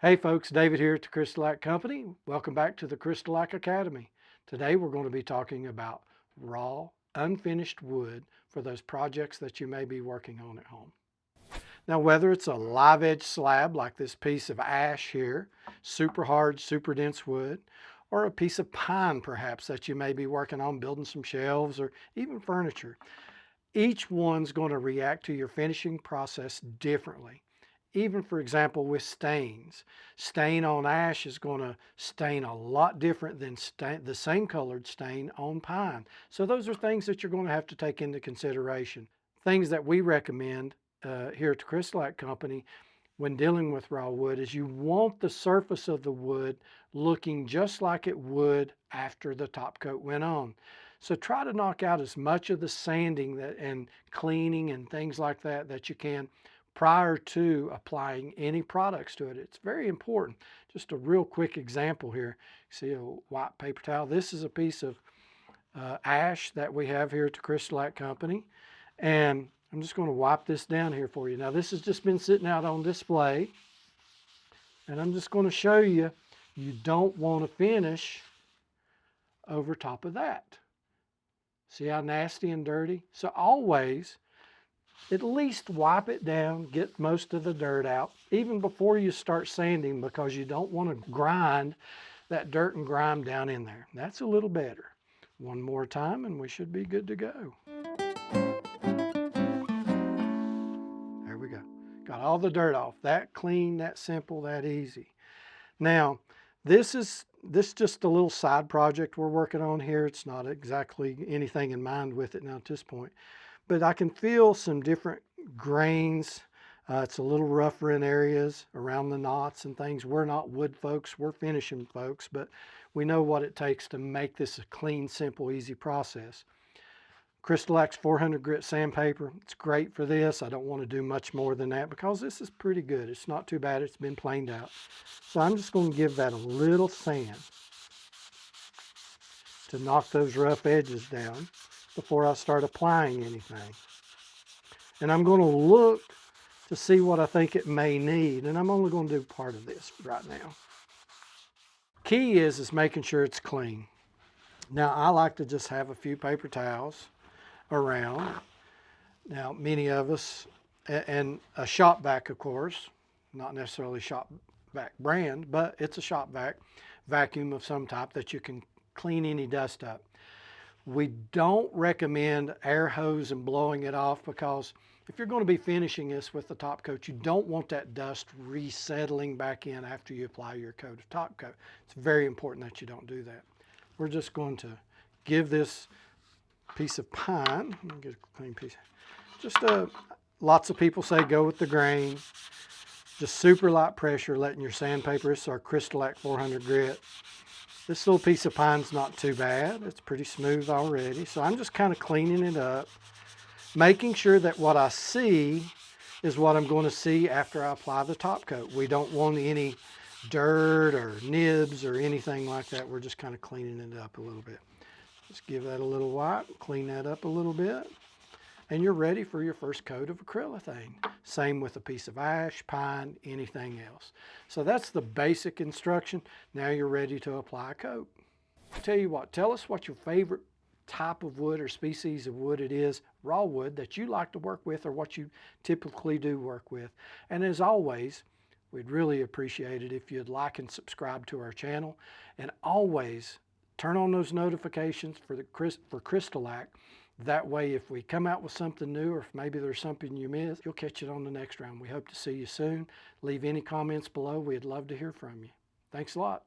Hey folks, David here at the CrystaLac Company. Welcome back to the CrystaLac Academy. Today we're going to be talking about raw, unfinished wood for those projects that you may be working on at home. Now whether it's a live edge slab like this piece of ash here, super hard, super dense wood, or a piece of pine perhaps that you may be working on building some shelves or even furniture, each one's going to react to your finishing process differently. Even for example with stains. Stain on ash is going to stain a lot different than the same colored stain on pine. So those are things that you're going to have to take into consideration. Things that we recommend here at the CrystaLac Company when dealing with raw wood is you want the surface of the wood looking just like it would after the top coat went on. So try to knock out as much of the sanding and cleaning and things like that that you can prior to applying any products to it. It's very important. Just a real quick example here. See a white paper towel. This is a piece of ash that we have here at the CrystaLac Company. And I'm just going to wipe this down here for you. Now this has just been sitting out on display. And I'm just going to show you, you don't want to finish over top of that. See how nasty and dirty? So always at least wipe it down, get most of the dirt out, even before you start sanding, because you don't want to grind that dirt and grime down in there. That's a little better. One more time and we should be good to go. There we go. Got all the dirt off. That clean, that simple, that easy. Now, this is just a little side project we're working on here. It's not exactly anything in mind with it now at this point. But I can feel some different grains. It's a little rougher in areas around the knots and things. We're not wood folks, we're finishing folks, but we know what it takes to make this a clean, simple, easy process. CrystaLac's 400 grit sandpaper, it's great for this. I don't want to do much more than that because this is pretty good. It's not too bad, it's been planed out. So I'm just going to give that a little sand to knock those rough edges down before I start applying anything. And I'm going to look to see what I think it may need, and I'm only going to do part of this right now. Key is making sure it's clean. Now I like to just have a few paper towels around. Now many of us, and a shop vac of course, not necessarily shop vac brand, but it's a shop vac, vacuum of some type that you can clean any dust up. We don't recommend air hose and blowing it off, because if you're going to be finishing this with the top coat, you don't want that dust resettling back in after you apply your coat of top coat. It's very important that you don't do that. We're just going to give this piece of pine, let me get a clean piece, lots of people say go with the grain, just super light pressure, letting your sandpaper, this is our CrystaLac 400 grit. This little piece of pine's not too bad. It's pretty smooth already. So I'm just kind of cleaning it up, making sure that what I see is what I'm going to see after I apply the top coat. We don't want any dirt or nibs or anything like that. We're just kind of cleaning it up a little bit. Just give that a little wipe, clean that up a little bit, and you're ready for your first coat of acrylothane. Same with a piece of ash, pine, anything else. So that's the basic instruction. Now you're ready to apply a coat. I'll tell you what, tell us what your favorite type of wood or species of wood it is, raw wood, that you like to work with, or what you typically do work with. And as always, we'd really appreciate it if you'd like and subscribe to our channel, and always turn on those notifications for CrystaLac. That way, if we come out with something new, or if maybe there's something you missed, you'll catch it on the next round. We hope to see you soon. Leave any comments below. We'd love to hear from you. Thanks a lot.